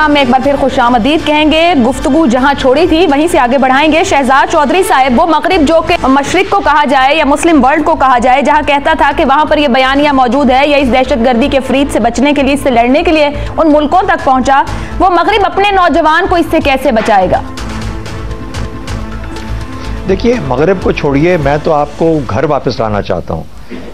Programme में एक बार फिर खुशामदीद कहेंगे। गुफ्तगू जहां छोड़ी थी वहीं से आगे बढ़ाएंगे। शहजाद चौधरी साहब, वो मगरिब जो कि मशरिक को कहा जाए या मुस्लिम वर्ल्ड को कहा जाए, जहां कहता था कि वहां पर यह बयानिया मौजूद है या इस दहशतगर्दी के फरीद से बचने के लिए, इससे लड़ने के लिए उन मुल्कों तक पहुंचा, वो मगरिब अपने नौजवान को इससे कैसे बचाएगा? देखिए, मगरिब को छोड़िए, मैं तो आपको घर वापस लाना चाहता हूँ।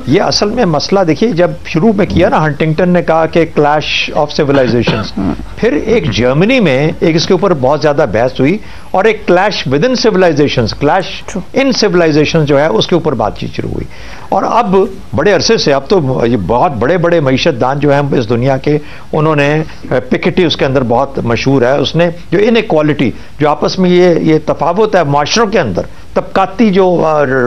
ये असल में मसला देखिए, जब शुरू में किया ना, हंटिंगटन ने कहा कि क्लैश ऑफ सिविलाइजेशंस, फिर एक जर्मनी में एक इसके ऊपर बहुत ज्यादा बहस हुई और एक clash within civilisations, clash in civilisations जो है उसके ऊपर बातचीत शुरू हुई। और अब बड़े अरसे से, अब तो ये बहुत बड़े बड़े मईशतदान जो हैं इस दुनिया के, उन्होंने, पिकेटी उसके अंदर बहुत मशहूर है, उसने जो इनइक्वालिटी, जो आपस में ये तफावत है माशरों के अंदर, तबकाती जो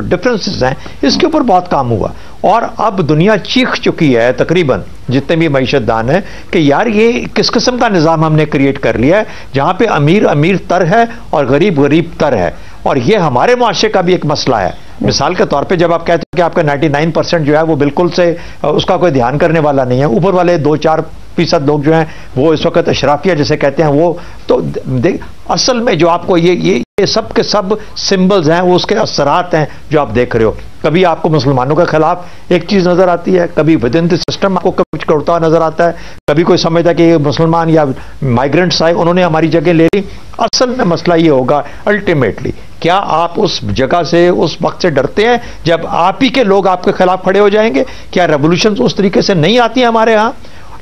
डिफरेंसेस हैं, इसके ऊपर बहुत काम हुआ। और अब दुनिया चीख चुकी है तकरीबन जितने भी मईशतदान हैं कि यार ये किस किस्म का निज़ाम हमने क्रिएट कर लिया है, जहाँ पे अमीर अमीर तर है और गरीब गरीब तर है। और ये हमारे मुआशरे का भी एक मसला है। मिसाल के तौर पे जब आप कहते हैं कि आपका 99% जो है वो बिल्कुल से उसका कोई ध्यान करने वाला नहीं है, ऊपर वाले 2-4% लोग जो हैं वो इस वक्त अशराफिया जिसे कहते हैं, वो तो देख, असल में जो आपको ये सब के सब सिंबल्स हैं, वो उसके असरात हैं जो आप देख रहे हो। कभी आपको मुसलमानों के खिलाफ एक चीज नजर आती है, कभी विद इन द सिस्टम आपको कुछ करता हुआ नजर आता है, कभी कोई समझता है कि मुसलमान या माइग्रेंट्स आए, उन्होंने हमारी जगह ले ली। असल में मसला ये होगा अल्टीमेटली, क्या आप उस जगह से, उस वक्त से डरते हैं जब आप ही के लोग आपके खिलाफ खड़े हो जाएंगे? क्या रेवोल्यूशन उस तरीके से नहीं आती है हमारे यहाँ?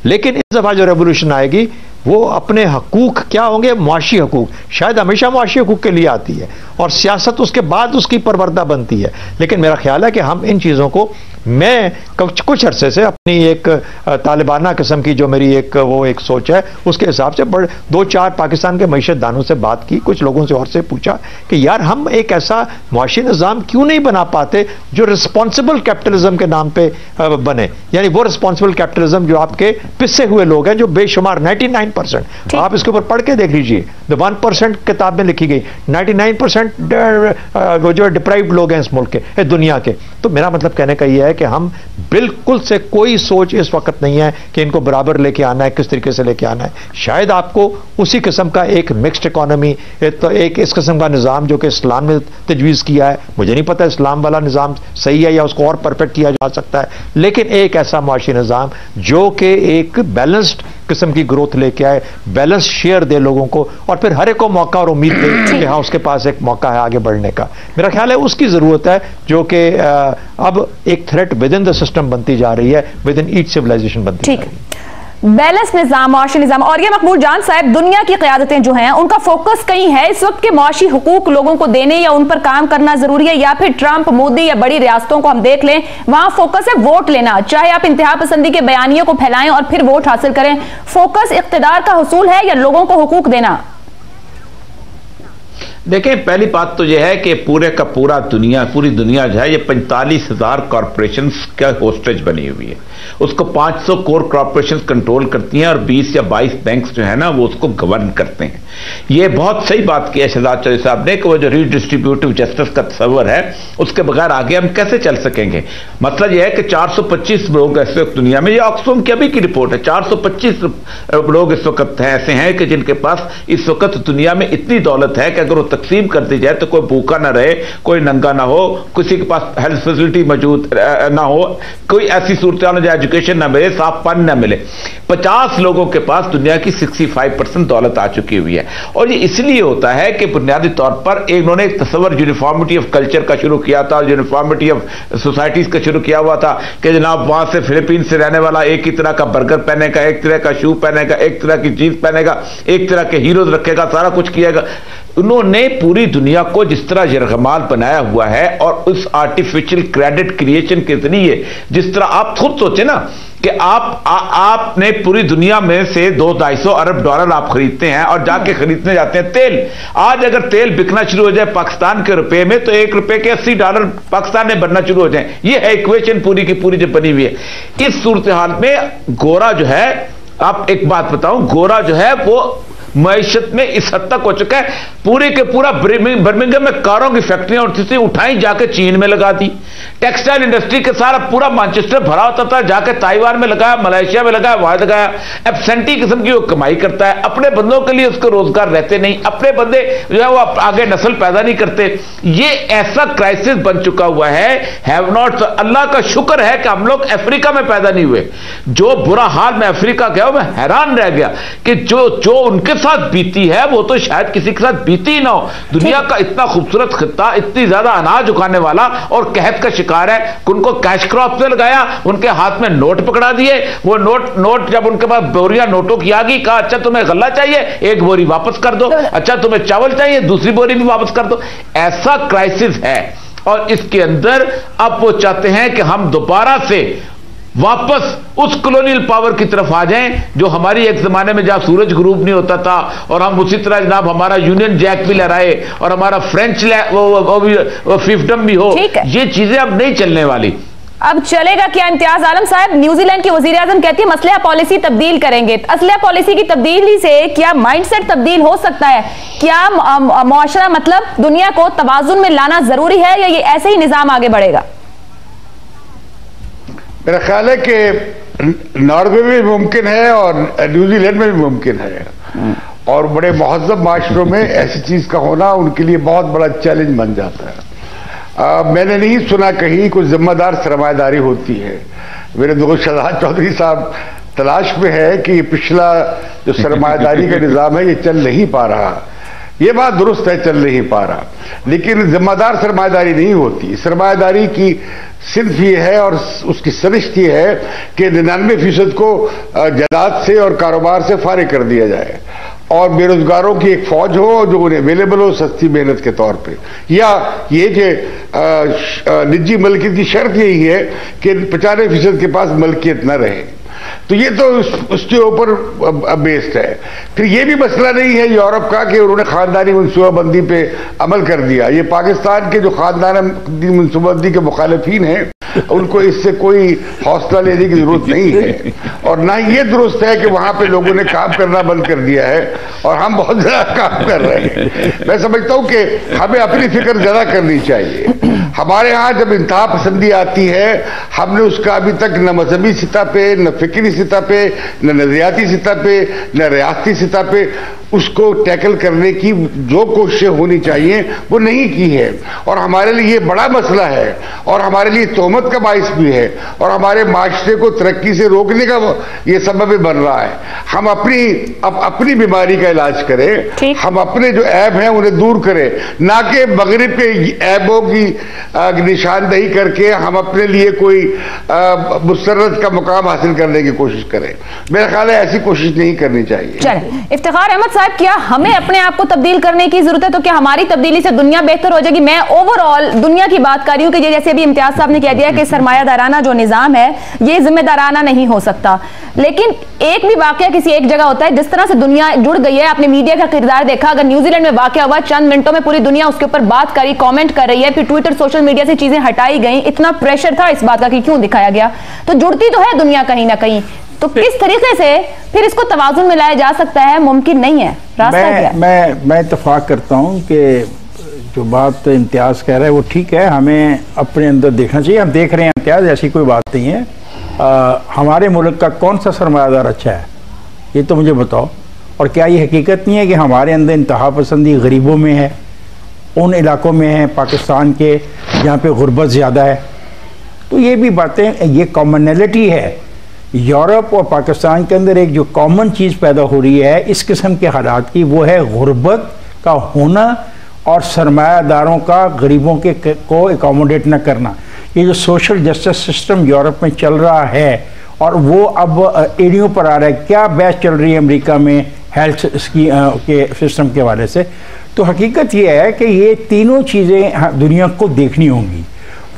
लेकिन इस दफा जो रेवोल्यूशन आएगी वो अपने हकूक क्या होंगे, मुआशी हकूक, शायद हमेशा मुआशी हकूक के लिए आती है और सियासत उसके बाद उसकी परवरदा बनती है। लेकिन मेरा ख्याल है कि हम इन चीज़ों को, मैं कुछ अरसे से अपनी एक तालिबाना किस्म की जो मेरी एक सोच है, उसके हिसाब से 2-4 पाकिस्तान के मईशतदानों से बात की, कुछ लोगों से और से पूछा कि यार हम एक ऐसा मुआशी निज़ाम क्यों नहीं बना पाते जो रिस्पॉन्सिबल कैपिटलिज्म के नाम पे बने। यानी वो रिस्पॉन्सिबल कैपिटलिज्म जो आपके पिसे हुए लोग हैं, जो बेशुमार 99%, आप इसके ऊपर पढ़ के देख लीजिए, द 1% किताब में लिखी गई, 99% वो जो डिप्राइव्ड लोग हैं इस मुल्क के, दुनिया के। तो मेरा मतलब कहने का यह है कि हम बिल्कुल से कोई सोच इस वक्त नहीं है कि इनको बराबर लेके आना है, किस तरीके से लेके आना है। शायद आपको उसी किस्म का एक मिक्स्ड इकोनॉमी, तो एक इस किस्म का निज़ाम जो कि इस्लाम ने तजवीज़ किया है, मुझे नहीं पता इस्लाम वाला निज़ाम सही है या उसको और परफेक्ट किया जा सकता है, लेकिन एक ऐसा मुआशी निज़ाम जो कि एक बैलेंस्ड किस्म की ग्रोथ लेके आए, बैलेंस शेयर दे लोगों को, और फिर हर एक को मौका और उम्मीद दे कि हाँ उसके पास एक मौका है आगे बढ़ने का। मेरा ख्याल है उसकी जरूरत है, जो कि अब एक threat with in the system बनती जा रही है, विद इन ईच सिविलाइजेशन बनती जा रही है। बैलेंस निज़ाम, मुआशी निज़ाम। और ये मकबूल जान साहब, दुनिया की क़यादतें जो हैं उनका फोकस कहीं है इस वक्त के मुआशी हुकूक लोगों को देने या उन पर काम करना जरूरी है, या फिर ट्रंप, मोदी या बड़ी रियासतों को हम देख लें, वहां फोकस है वोट लेना, चाहे आप इंतहा पसंदी के बयानियों को फैलाएं और फिर वोट हासिल करें। फोकस इख्तिदार का हुसूल है या लोगों को हुकूक देना? देखें, पहली बात तो यह है कि पूरी दुनिया जो है ये 45,000 कॉरपोरेशन का होस्टेज बनी हुई है। उसको 500 कोर कॉरपोरेशन कंट्रोल करती हैं और 20 या 22 बैंक्स जो है ना वो उसको गवर्न करते हैं। ये बहुत सही बात की है शहजाद चौधरी साहब ने कि वो जो रीडिस्ट्रीब्यूटिव जस्टिस का तस्वर है उसके बगैर आगे हम कैसे चल सकेंगे। मतलब यह है कि 425 लोग ऐसे वक्त दुनिया में, ये ऑक्सफैम की अभी की रिपोर्ट है, 425 लोग इस वक्त ऐसे हैं कि जिनके पास इस वक्त दुनिया में इतनी दौलत है कि अगर वो तकसीम कर दी जाए तो कोई भूखा ना रहे, कोई नंगा ना हो, किसी के पास हेल्थ फैसिलिटी मौजूद ना हो, कोई ऐसी सूरत हाल एजुकेशन ना मिले, साफ पानी ना मिले। 50 लोगों के पास दुनिया की 65% दौलत आ चुकी हुई है। और ये इसलिए होता है कि बुनियादी तौर पर इन्होंने एक तस्वर यूनिफॉर्मिटी ऑफ कल्चर का शुरू किया था, यूनिफॉर्मिटी ऑफ सोसाइटीज का शुरू किया हुआ था कि जनाब वहां से फिलीपीन से रहने वाला एक ही तरह का बर्गर पहनेगा, एक तरह का शू पहनेगा, एक तरह की जीन्स पहनेगा, एक तरह के हीरोज रखेगा, सारा कुछ किएगा। उन्होंने पूरी दुनिया को जिस तरह यरगमाल बनाया हुआ है और उस आर्टिफिशियल क्रेडिट क्रिएशन के जरिए, जिस तरह आप खुद सोचे ना कि आपने पूरी दुनिया में से 200-250 अरब डॉलर आप खरीदते हैं और जाके खरीदने जाते हैं तेल। आज अगर तेल बिकना शुरू हो जाए पाकिस्तान के रुपए में तो $1 के $80 पाकिस्तान में बनना शुरू हो जाए। ये है इक्वेशन पूरी की पूरी जो बनी हुई है। इस सूरत हाल में गोरा जो है, आप एक बात बताऊं, गोरा जो है वो मैशत में इस हद तक हो चुका है, पूरे के पूरा बर्मिंघम में कारों की फैक्ट्रियां उठती थी, उठाई जाके चीन में लगा दी। टेक्सटाइल इंडस्ट्री के सारा पूरा मैनचेस्टर भरा होता था, जाके ताइवान में लगाया, मलेशिया में लगाया, वहां लगाया। एब्सेंटी किस्म की वो कमाई करता है, अपने बंदों के लिए उसको रोजगार रहते नहीं, अपने बंदे जो है वो आगे नस्ल पैदा नहीं करते। ये ऐसा क्राइसिस बन चुका हुआ है, हैव नॉट। अल्लाह का शुक्र है कि हम लोग अफ्रीका में पैदा नहीं हुए। जो बुरा हाल मैं अफ्रीका गया, मैं हैरान रह गया कि जो उनके साथ बीती है वो तो शायद किसी के साथ बीती ही ना हो। दुनिया का इतना खूबसूरत खित्ता, इतनी ज्यादा अनाज उगाने वाला, और कहत का शिकार है। उनको कैश क्रॉप से लगाया, उनके हाथ में नोट पकड़ा दिए। वो नोट जब उनके पास बोरियां नोटों की आ गई, कहा अच्छा तुम्हें गल्ला चाहिए, एक बोरी वापस कर दो, अच्छा तुम्हें चावल चाहिए, दूसरी बोरी भी वापस कर दो। ऐसा क्राइसिस है, और इसके अंदर अब वो चाहते हैं कि हम दोबारा से वापस उस कॉलोनियल पावर की तरफ आ जाएं जो हमारी एक जमाने में जहां सूरज ग्रुप नहीं होता था, और हम उसी तरह जनाब हमारा यूनियन जैक भी लहराए, और हमारा फ्रेंच वो फिफ्टम भी हो। ये चीजें अब नहीं चलने वाली। अब चलेगा क्या? इम्तियाज आलम साहब, न्यूजीलैंड की वजीर आजम कहती है असलहा पॉलिसी तब्दील करेंगे। असलहा पॉलिसी की तब्दीली से क्या माइंडसेट तब्दील हो सकता है? क्या मुआशरा मतलब दुनिया को तवाजुन में लाना जरूरी है, या ये ऐसे ही निजाम आगे बढ़ेगा? मेरा ख्याल है कि नॉर्वे में भी मुमकिन है और न्यूजीलैंड में भी मुमकिन है, और बड़े महज़्ज़ब माशरों में ऐसी चीज का होना उनके लिए बहुत बड़ा चैलेंज बन जाता है। मैंने नहीं सुना कहीं कोई जिम्मेदार सरमायादारी होती है। मेरे दोस्त शहजाद चौधरी साहब तलाश में है कि पिछला जो सरमायादारी का निज़ाम है ये चल नहीं पा रहा। ये बात दुरुस्त है, चल नहीं पा रहा, लेकिन जिम्मेदार सरमायादारी नहीं होती। सरमायादारी की सिर्फ ये है और उसकी सरिश्त ये है कि 99% को जायदाद से और कारोबार से फारिग कर दिया जाए, और बेरोजगारों की एक फौज हो जो उन्हें अवेलेबल हो सस्ती मेहनत के तौर पे, या ये कि निजी मलकियत की शर्त यही है कि 95% के पास मलकियत न रहे। तो ये तो उसके ऊपर बेस्ड है। फिर ये भी मसला नहीं है यूरोप का कि उन्होंने खानदानी मनसूबाबंदी पे अमल कर दिया। ये पाकिस्तान के जो खानदानी मनसूबाबंदी के मुखालिफिन हैं उनको इससे कोई हौसला लेने की जरूरत नहीं है, और ना ही ये दुरुस्त है कि वहां पे लोगों ने काम करना बंद कर दिया है और हम बहुत ज्यादा काम कर रहे हैं। मैं समझता हूं कि हमें अपनी फिक्र ज्यादा करनी चाहिए। हमारे यहाँ जब इंतहा पसंदी आती है, हमने उसका अभी तक न मजहबी सतह पे, न फिक्री सतह पे, न नजरियाती सतह पे, न रियासती सतह पे उसको टैकल करने की जो कोशिशें होनी चाहिए वो नहीं की है, और हमारे लिए ये बड़ा मसला है, और हमारे लिए तोहमत का बाइस भी है, और हमारे माशरे को तरक्की से रोकने का ये सबब भी बन रहा है। हम अपनी बीमारी का इलाज करें, हम अपने जो ऐब हैं उन्हें दूर करें, ना कि मगरिब के ऐबों की निशानदही करके हम अपने लिए कोई मुसर्रत का मुकाम हासिल करने की कोशिश करें। मेरा ख्याल है ऐसी कोशिश नहीं करनी चाहिए। चलिए इफ्तिखार अहमद साहब, क्या हमें अपने आप को तब्दील करने की जरूरत है? तो क्या हमारी तब्दीली से दुनिया बेहतर हो जाएगी? मैं ओवरऑल दुनिया की बात कर रही हूं कि जैसे अभी इम्तियाज साहब ने कह दिया कि सरमायादाराना जो निजाम है ये जिम्मेदाराना नहीं हो सकता, लेकिन एक भी वाकया किसी एक जगह होता है। जिस तरह से दुनिया जुड़ गई है, आपने मीडिया का किरदार देखा। अगर न्यूजीलैंड में वाकया हुआ, चंद मिनटों में पूरी दुनिया उसके ऊपर बात करी, कमेंट कर रही है, फिर ट्विटर सोशल मीडिया से चीजें हटाई गई। इतना प्रेशर था इस बात का कि क्यों दिखाया गया। तो जुड़ती तो है दुनिया कहीं ना कहीं। तो किस तरीके से फिर इसको तवाज़ुन में लाया जा सकता है? मुमकिन नहीं है, रास्ता क्या? मैं इत्तेफाक करता हूं कि जो बात इम्तियाज कह रहा है वो ठीक है। हमें अपने अंदर देखना चाहिए। हम देख रहे हैं इम्तियाज, ऐसी कोई बात नहीं है। हमारे मुल्क का कौन सा सरमायादार अच्छा है ये तो मुझे बताओ। और क्या ये हकीकत नहीं है कि हमारे अंदर इंतहा पसंदी गरीबों में है, उन इलाकों में है पाकिस्तान के जहाँ पे गुर्बत ज़्यादा है? तो ये भी बातें, ये कॉमनैलिटी है। यूरोप और पाकिस्तान के अंदर एक जो कॉमन चीज़ पैदा हो रही है इस किस्म के हालात की, वो है गुर्बत का होना और सरमायादारों का गरीबों के को एकोमोडेट न करना। ये जो सोशल जस्टिस सिस्टम यूरोप में चल रहा है और वो अब एरियों पर आ रहा है। क्या बहस चल रही है अमेरिका में हेल्थ के सिस्टम के हवाले से। तो हकीकत ये है कि ये तीनों चीज़ें दुनिया को देखनी होंगी,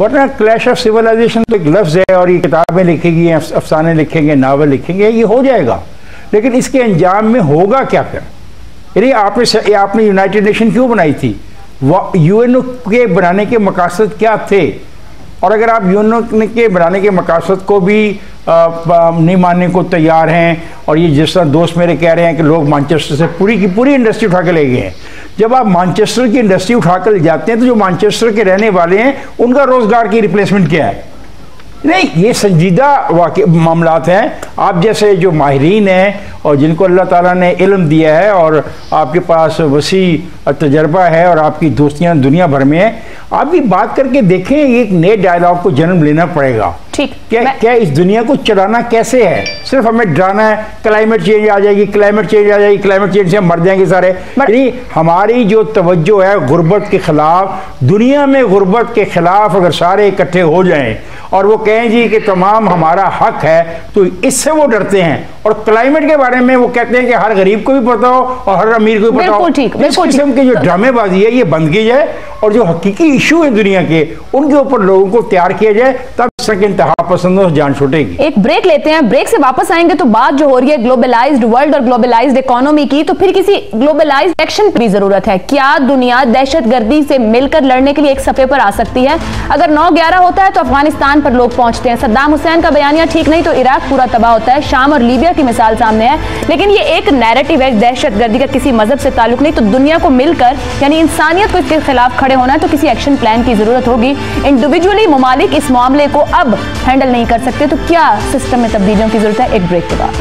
वरना क्लैश ऑफ सिविलाइजेशन तो एक लफ्ज़ है और ये किताबें लिखेगी, अफसाने लिखेंगे, नावल लिखेंगे, ये हो जाएगा, लेकिन इसके अंजाम में होगा क्या फिर? यानी आपने यूनाइटेड नेशन क्यों बनाई थी? यूएन के बनाने के मकासद क्या थे? और अगर आप यूएन के बनाने के मकासद को भी नहीं मानने को तैयार हैं। और ये जिस तरह दोस्त मेरे कह रहे हैं कि लोग मैनचेस्टर से पूरी की पूरी इंडस्ट्री उठा के ले गए हैं। जब आप मैनचेस्टर की इंडस्ट्री उठा कर ले जाते हैं तो जो मैनचेस्टर के रहने वाले हैं उनका रोजगार की रिप्लेसमेंट क्या है? नहीं, ये संजीदा मामलात हैं। आप जैसे जो माहिरीन हैं और जिनको अल्लाह ताला ने इल्म दिया है और आपके पास वसी तजर्बा है और आपकी दोस्तियां दुनिया भर में हैं, आप भी बात करके देखें, एक नए डायलॉग को जन्म लेना पड़ेगा। ठीक, क्या इस दुनिया को चलाना कैसे है? सिर्फ हमें डराना है, क्लाइमेट चेंज आ जाएगी, क्लाइमेट चेंज आ जाएगी, क्लाइमेट चेंज से हम मर जाएंगे सारे। यानी हमारी जो तवज्जो है गुर्बत के खिलाफ, दुनिया में गुर्बत के खिलाफ अगर सारे इकट्ठे हो जाएं और वो कहें जी कि तमाम हमारा हक है, तो इससे वो डरते हैं। और क्लाइमेट के बारे में वो कहते हैं कि हर गरीब को भी पता हो और हर अमीर को भी पता हो। इस किस्म की जो ड्रामेबाजी है ये बंद की जाए और जो हकीकी इशू है दुनिया के उनके ऊपर लोगों को तैयार किया जाए, तब तक इंतहा पसंदों से जान छूटेगी। एक ब्रेक लेते हैं, ब्रेक से वापस आएंगे तो बात जो हो रही है ग्लोबलाइज्ड वर्ल्ड और ग्लोबलाइज्ड इकोनॉमी की, तो फिर किसी ग्लोबलाइज्ड एक्शन की जरूरत है। क्या दुनिया दहशतगर्दी से मिलकर लड़ने के लिए एक सफे पर आ सकती है? अगर 9/11 होता है तो अफगानिस्तान पर लोग पहुंचते हैं, सद्दाम हुसैन का बयानिया ठीक नहीं तो इराक पूरा तबाह होता है, शाम और लीबिया की मिसाल सामने है। लेकिन ये एक नैरेटिव है, दहशतगर्दी का किसी मजहब से ताल्लुक नहीं। तो दुनिया को मिलकर यानी इंसानियत को इसके खिलाफ खड़े होना है तो किसी एक्शन प्लान की जरूरत होगी। इंडिविजुअली ममालिक इस मामले को अब हैंडल नहीं कर सकते, तो क्या सिस्टम में तब्दीलियों की जरूरत है? एक ब्रेक के बाद।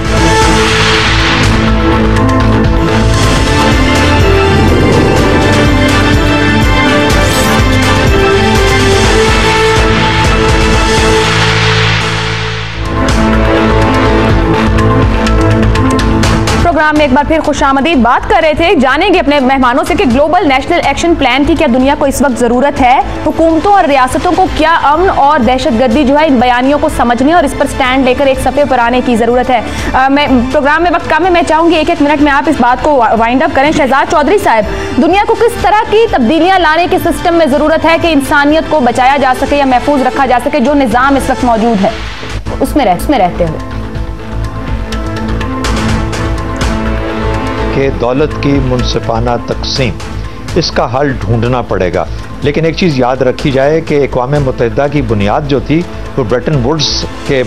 प्रोग्राम में एक बार फिर खुशामदीद। बात कर रहे थे, जानेंगे अपने मेहमानों से कि ग्लोबल नेशनल एक्शन प्लान की क्या दुनिया को इस वक्त जरूरत है? हुकूमतों और रियासतों को क्या अमन और दहशतगर्दी जो है इन बयानियों को समझने और इस पर स्टैंड लेकर एक सफे पर आने की जरूरत है? मैं प्रोग्राम में वक्त कम है, मैं चाहूंगी एक मिनट में आप इस बात को वाइंड अप करें। शहजाद चौधरी साहब, दुनिया को किस तरह की तब्दीलियां लाने के सिस्टम में जरूरत है कि इंसानियत को बचाया जा सके या महफूज रखा जा सके, जो निजाम इस वक्त मौजूद है उसमें रहते हुए? कि दौलत की मुनसिफाना तकसीम, इसका हल ढूंढना पड़ेगा। लेकिन एक चीज़ याद रखी जाए कि अक़वाम मुत्तहिदा की बुनियाद जो थी वो ब्रेटन वुड्स के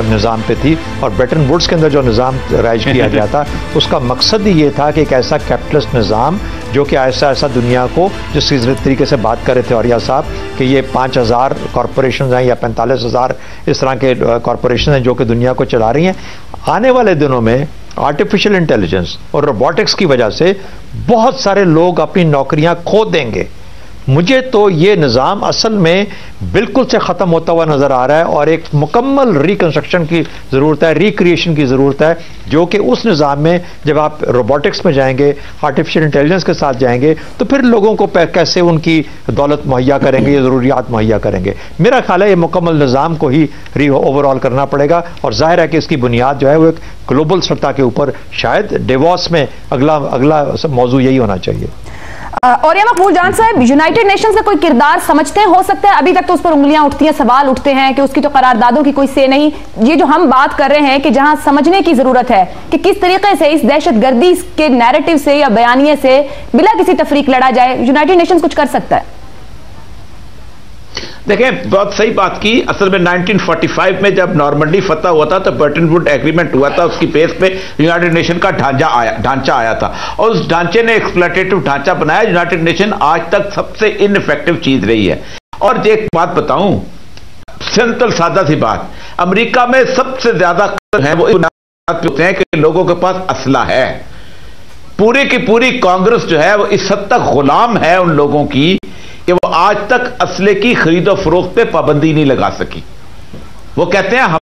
निज़ाम पे थी, और ब्रेटन वुड्स के अंदर जो निज़ाम राइज किया गया था उसका मकसद ही ये था कि एक ऐसा कैपिटलिस्ट निज़ाम जो कि ऐसा दुनिया को, जिस तरीके से बात कर रहे थे औरिया साहब कि ये 5000 कॉरपोरेशन हैं या 45,000 इस तरह के कॉरपोरेशन हैं जो कि दुनिया को चला रही हैं। आने वाले दिनों में आर्टिफिशियल इंटेलिजेंस और रोबोटिक्स की वजह से बहुत सारे लोग अपनी नौकरियां खो देंगे। मुझे तो ये निज़ाम असल में बिल्कुल से ख़त्म होता हुआ नज़र आ रहा है और एक मुकम्मल रिकंस्ट्रक्शन की ज़रूरत है, रिक्रिएशन की ज़रूरत है, जो कि उस निज़ाम में जब आप रोबोटिक्स में जाएंगे, आर्टिफिशियल इंटेलिजेंस के साथ जाएंगे, तो फिर लोगों को कैसे उनकी दौलत मुहैया करेंगे, ये ज़रूरियात मुहैया करेंगे। मेरा ख्याल है ये मुकम्मल निज़ाम को ही ओवरऑल करना पड़ेगा, और जाहिर है कि इसकी बुनियाद जो है वो एक ग्लोबल सतह के ऊपर, शायद डिवोर्स में अगला मौजू यही होना चाहिए। और ये मकबूल जान साहब, यूनाइटेड नेशंस का कोई किरदार समझते हैं हो सकता है? अभी तक तो उस पर उंगलियां उठती हैं, सवाल उठते हैं कि उसकी तो करारदादों की कोई से नहीं। ये जो हम बात कर रहे हैं कि जहां समझने की जरूरत है कि किस तरीके से इस दहशतगर्दी के नैरेटिव से या बयानिए से बिना किसी तफरीक लड़ा जाए, यूनाइटेड नेशंस कुछ कर सकता है? देखें, बहुत सही बात की। असल में 1945 में जब नॉर्मंडी फतह हुआ था तो बर्टन वुड एग्रीमेंट हुआ था, उसकी बेस पे यूनाइटेड नेशन का ढांचा आया था और उस ढांचे ने एक्सप्लॉयटेटिव ढांचा बनाया। यूनाइटेड नेशन आज तक सबसे इनइफेक्टिव चीज रही है। और एक बात बताऊं, सिंपल सादा सी बात, अमेरिका में सबसे ज्यादा है वो होते हैं कि लोगों के पास असला है। पूरी की पूरी कांग्रेस जो है वो इस हद तक गुलाम है उन लोगों की कि वो आज तक असले की खरीदो फरोख्त पे पाबंदी नहीं लगा सकी। वो कहते हैं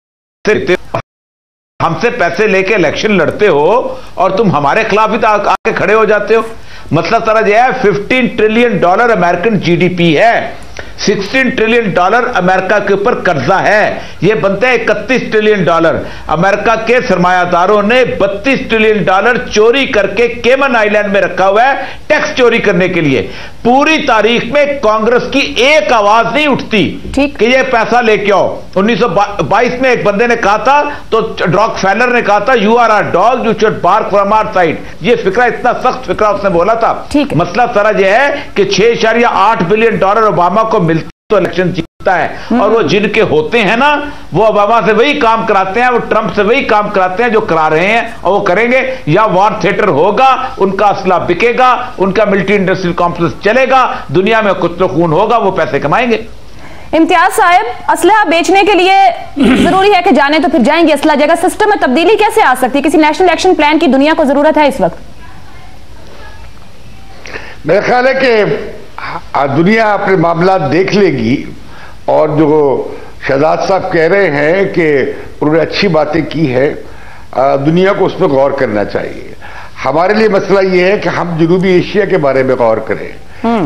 हमसे पैसे लेके इलेक्शन लड़ते हो और तुम हमारे खिलाफ ही आके खड़े हो जाते हो। मतलब सारा जो है $15 ट्रिलियन अमेरिकन जीडीपी है, $16 ट्रिलियन अमेरिका के ऊपर कर्जा है, ये बनते हैं $31 ट्रिलियन। अमेरिका के सरमायादारों ने $32 ट्रिलियन चोरी करके केमन आइलैंड में रखा हुआ है टैक्स चोरी करने के लिए। पूरी तारीख में कांग्रेस की एक आवाज नहीं उठती कि ये पैसा लेके आओ। 1922 में एक बंदे ने कहा था, तो रॉकफेलर ने कहा था, you are a dog you should bark from our side. ये फिक्रा, इतना सख्त फिक्रा उसने बोला था। मसला सारा यह है कि $6.8 बिलियन ओबामा को मिलते तो इलेक्शन है और वो जिनके होते हैं ना, वो ओबामा से वही काम कराते हैं, वो ट्रंप से वही काम कराते हैं जो करा रहे हैं, और वो करेंगे। या वॉर थिएटर होगा, उनका असला बिकेगा, उनका मिलिट्री इंडस्ट्रियल कॉम्प्लेक्स चलेगा, दुनिया में कुछ तो खून होगा, वो पैसे कमाएंगे। इम्तियाज साहब, असलहा बेचने के लिए जरूरी है कि जाने तो फिर जाएंगे, असला जगह सिस्टम में तब्दीली कैसे आ सकती है? किसी नेशनल एक्शन प्लान की दुनिया को जरूरत है इस वक्त? मेरा ख्याल है कि दुनिया अपने मामला देख लेगी, और जो शहजाद साहब कह रहे हैं कि उन्होंने अच्छी बातें की है, दुनिया को उस पर गौर करना चाहिए। हमारे लिए मसला ये है कि हम जनूबी एशिया के बारे में गौर करें,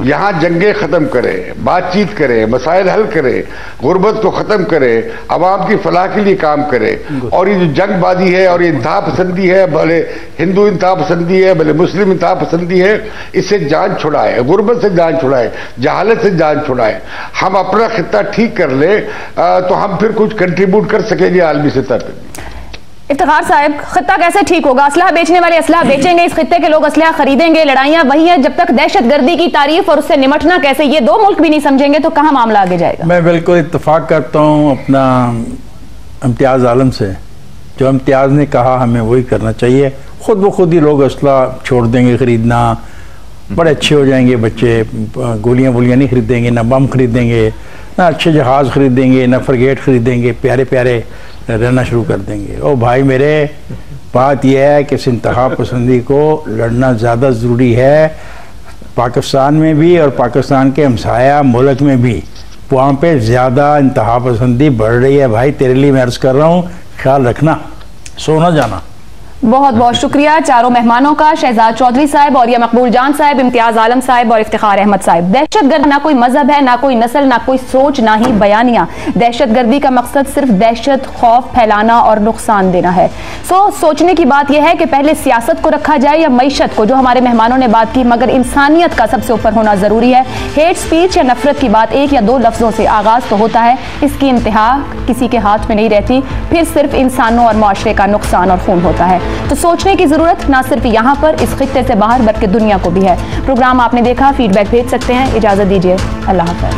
यहाँ जंगें खत्म करें, बातचीत करें, मसाइल हल करें, गुर्बत को खत्म करें, अवाम की फलाह के लिए काम करें। और ये जो जंगबाजी है और ये इंतहा पसंदी है, भले हिंदू इंतहा पसंदी है, भले मुस्लिम इंतहा पसंदी है, इससे जान छुड़ाए, गुर्बत से जान छुड़ाए, जहालत से जान छुड़ाए। हम अपना खित्ता ठीक कर ले तो हम फिर कुछ कंट्रीब्यूट कर सकेंगे आलमी सतह पर। इफ्तिखार साहब, खित्ता कैसे ठीक होगा? असलहा बेचने वाले असलहा बेचेंगे, इस खित्ते के लोग असलहा खरीदेंगे, लड़ाइयां वही है। जब तक दहशतगर्दी की तारीफ और उससे निमटना कैसे, ये दो मुल्क भी नहीं समझेंगे तो कहां मामला आगे जाएगा? मैं बिल्कुल इत्तेफाक करता हूं अपना इम्तियाज आलम से। जो इम्तियाज ने कहा हमें वही करना चाहिए। खुद ब खुद ही लोग असला छोड़ देंगे खरीदना, बड़े अच्छे हो जाएंगे बच्चे, गोलियां वोलियां नहीं खरीदेंगे, ना बम खरीदेंगे, ना अच्छे जहाज़ खरीदेंगे, ना फ्रिगेट खरीदेंगे, प्यारे प्यारे रहना शुरू कर देंगे। ओ भाई मेरे, बात यह है कि इस इंतहा पसंदी को लड़ना ज़्यादा ज़रूरी है, पाकिस्तान में भी और पाकिस्तान के हमसाया मुल्क में भी। वहाँ पे ज़्यादा इंतहा पसंदी बढ़ रही है भाई, तेरे लिए मैं अर्ज़ कर रहा हूँ, ख्याल रखना, सोना जाना। बहुत बहुत शुक्रिया चारों मेहमानों का, शहजाद चौधरी साहब, औरिया मकबूल जान साहब, इम्तियाज आलम साहब और इफ्तिखार अहमद साहब। दहशतगर्द ना कोई मजहब है, ना कोई नस्ल, ना कोई सोच, ना ही बयानिया। दहशतगर्दी का मकसद सिर्फ दहशत, खौफ फैलाना और नुकसान देना है। सोचने की बात यह है कि पहले सियासत को रखा जाए या मईशत को, जो हमारे मेहमानों ने बात की, मगर इंसानियत का सबसे ऊपर होना जरूरी है। हेट स्पीच या नफरत की बात एक या दो लफ्जों से आगाज तो होता है, इसकी इंतहा किसी के हाथ में नहीं रहती, फिर सिर्फ इंसानों और माशरे का नुकसान और खून होता है। तो सोचने की जरूरत ना सिर्फ यहाँ पर इस खित्ते से बाहर बल्कि दुनिया को भी है। प्रोग्राम आपने देखा, फीडबैक भेज सकते हैं। इजाजत दीजिए, अल्लाह हाफ़िज़।